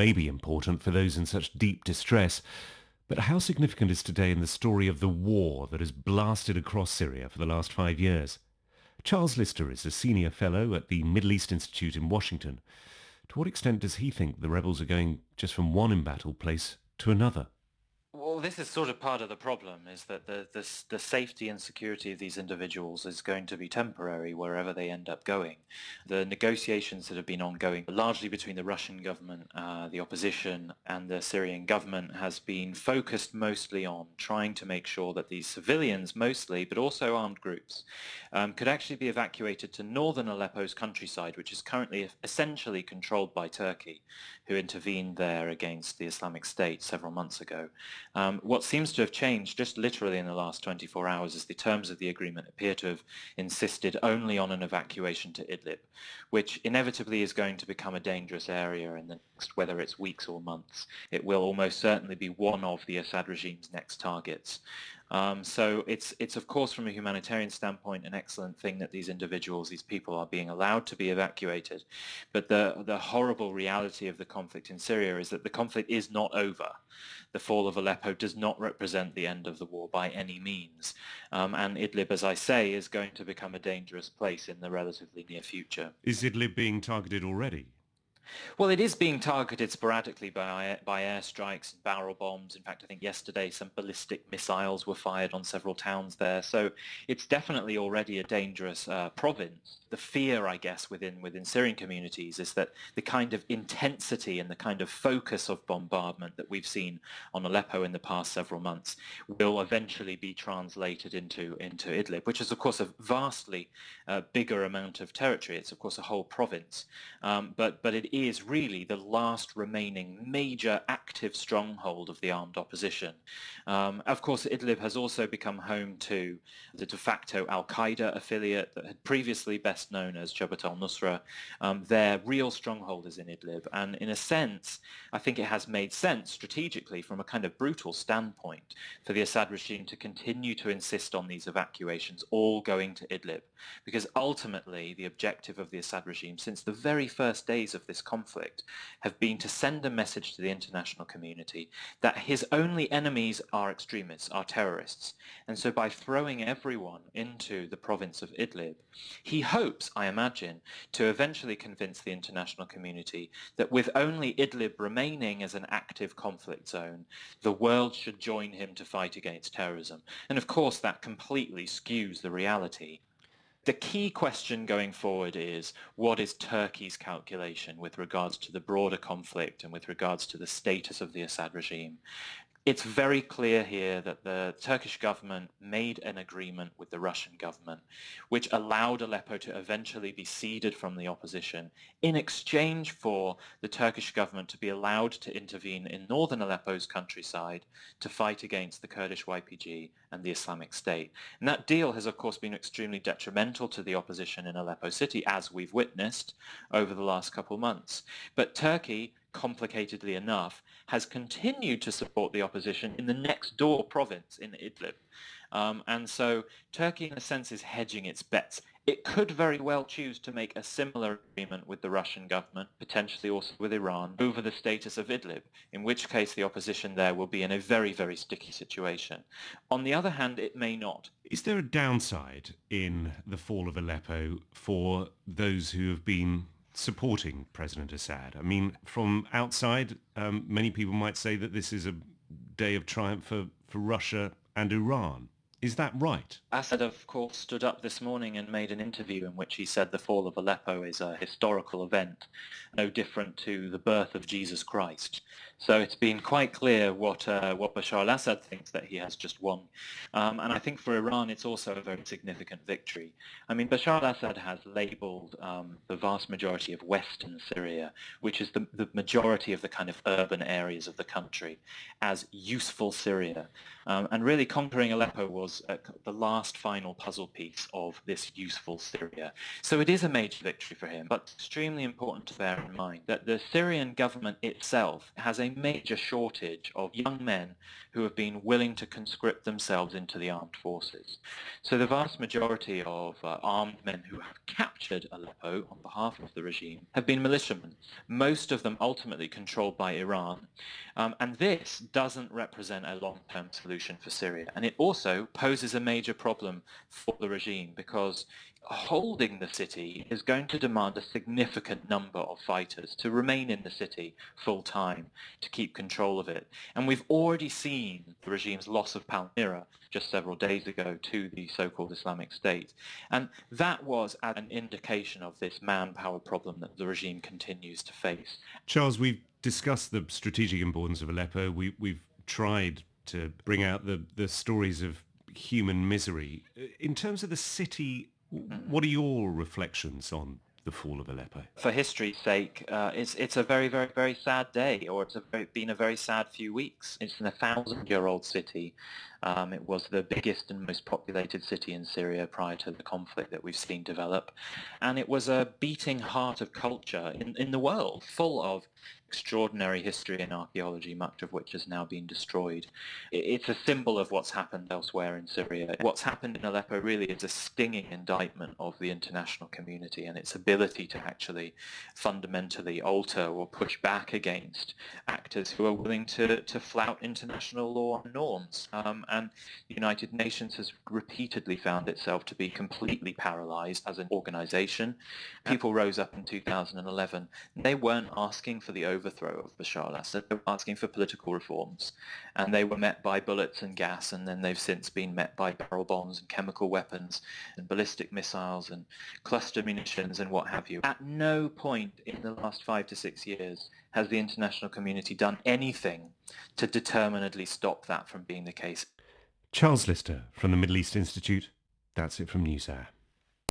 may be important for those in such deep distress, but how significant is today in the story of the war that has blasted across Syria for the last 5 years? Charles Lister is a senior fellow at the Middle East Institute in Washington. To what extent does he think the rebels are going just from one embattled place to another? Well, this is sort of part of the problem, is that the safety and security of these individuals is going to be temporary wherever they end up going. The negotiations that have been ongoing, largely between the Russian government, the opposition, and the Syrian government, has been focused mostly on trying to make sure that these civilians mostly, but also armed groups, could actually be evacuated to northern Aleppo's countryside, which is currently essentially controlled by Turkey, who intervened there against the Islamic State several months ago. What seems to have changed just literally in the last 24 hours is the terms of the agreement appear to have insisted only on an evacuation to Idlib, which inevitably is going to become a dangerous area in the next, whether it's weeks or months. It will almost certainly be one of the Assad regime's next targets. So it's of course from a humanitarian standpoint an excellent thing that these individuals, these people are being allowed to be evacuated. But the horrible reality of the conflict in Syria is that the conflict is not over. The fall of Aleppo does not represent the end of the war by any means. And Idlib, as I say, is going to become a dangerous place in the relatively near future. Is Idlib being targeted already? Well, it is being targeted sporadically by airstrikes and barrel bombs. In fact, I think yesterday some ballistic missiles were fired on several towns there. So it's definitely already a dangerous province. The fear, I guess, within Syrian communities is that the kind of intensity and the kind of focus of bombardment that we've seen on Aleppo in the past several months will eventually be translated into Idlib, which is, of course, a vastly bigger amount of territory. It's, of course, a whole province. But it is really the last remaining major active stronghold of the armed opposition. Of course, Idlib has also become home to the de facto al-Qaeda affiliate that had previously best known as Jabhat al-Nusra. Their real stronghold is in Idlib, and in a sense, I think it has made sense strategically from a kind of brutal standpoint for the Assad regime to continue to insist on these evacuations all going to Idlib, because ultimately the objective of the Assad regime since the very first days of this conflict have been to send a message to the international community that his only enemies are extremists, are terrorists. And so by throwing everyone into the province of Idlib, he hopes, I imagine, to eventually convince the international community that with only Idlib remaining as an active conflict zone, the world should join him to fight against terrorism. And of course that completely skews the reality. The key question going forward is, what is Turkey's calculation with regards to the broader conflict and with regards to the status of the Assad regime? It's very clear here that the Turkish government made an agreement with the Russian government, which allowed Aleppo to eventually be ceded from the opposition in exchange for the Turkish government to be allowed to intervene in northern Aleppo's countryside to fight against the Kurdish YPG and the Islamic State. And that deal has, of course, been extremely detrimental to the opposition in Aleppo city, as we've witnessed over the last couple of months. But Turkey, complicatedly enough, has continued to support the opposition in the next door province in Idlib. And so Turkey, in a sense, is hedging its bets. It could very well choose to make a similar agreement with the Russian government, potentially also with Iran, over the status of Idlib, in which case the opposition there will be in a very, very sticky situation. On the other hand, it may not. Is there a downside in the fall of Aleppo for those who have been supporting President Assad? I mean, from outside, many people might say that this is a day of triumph for Russia and Iran. Is that right? Assad, of course, stood up this morning and made an interview in which he said the fall of Aleppo is a historical event, no different to the birth of Jesus Christ. So it's been quite clear what Bashar al-Assad thinks that he has just won. And I think for Iran it's also a very significant victory. I mean, Bashar al-Assad has labeled the vast majority of western Syria, which is the majority of the kind of urban areas of the country, as useful Syria. And really conquering Aleppo was the last final puzzle piece of this useful Syria. So it is a major victory for him, but extremely important to bear in mind that the Syrian government itself has a major shortage of young men who have been willing to conscript themselves into the armed forces. So the vast majority of armed men who have captured Aleppo on behalf of the regime have been militiamen, most of them ultimately controlled by Iran. And this doesn't represent a long-term solution for Syria. And it also poses a major problem for the regime because holding the city is going to demand a significant number of fighters to remain in the city full time to keep control of it. And we've already seen the regime's loss of Palmyra just several days ago to the so-called Islamic State. And that was an indication of this manpower problem that the regime continues to face. Charles, we've discussed the strategic importance of Aleppo. We've tried to bring out the stories of human misery. In terms of the city, what are your reflections on the fall of Aleppo? For history's sake, it's a very, very, very sad day, or been a very sad few weeks. It's an 1,000-year-old city. It was the biggest and most populated city in Syria prior to the conflict that we've seen develop. And it was a beating heart of culture in the world, full of extraordinary history and archaeology, much of which has now been destroyed. It's a symbol of what's happened elsewhere in Syria. What's happened in Aleppo really is a stinging indictment of the international community and its ability to actually fundamentally alter or push back against actors who are willing to flout international law and norms. And the United Nations has repeatedly found itself to be completely paralyzed as an organization. People rose up in 2011. They weren't asking for the overthrow of Bashar al-Assad. They were asking for political reforms. And they were met by bullets and gas, and then they've since been met by barrel bombs and chemical weapons and ballistic missiles and cluster munitions and what have you. At no point in the last 5 to 6 years has the international community done anything to determinedly stop that from being the case. Charles Lister from the Middle East Institute. That's it from Newshour.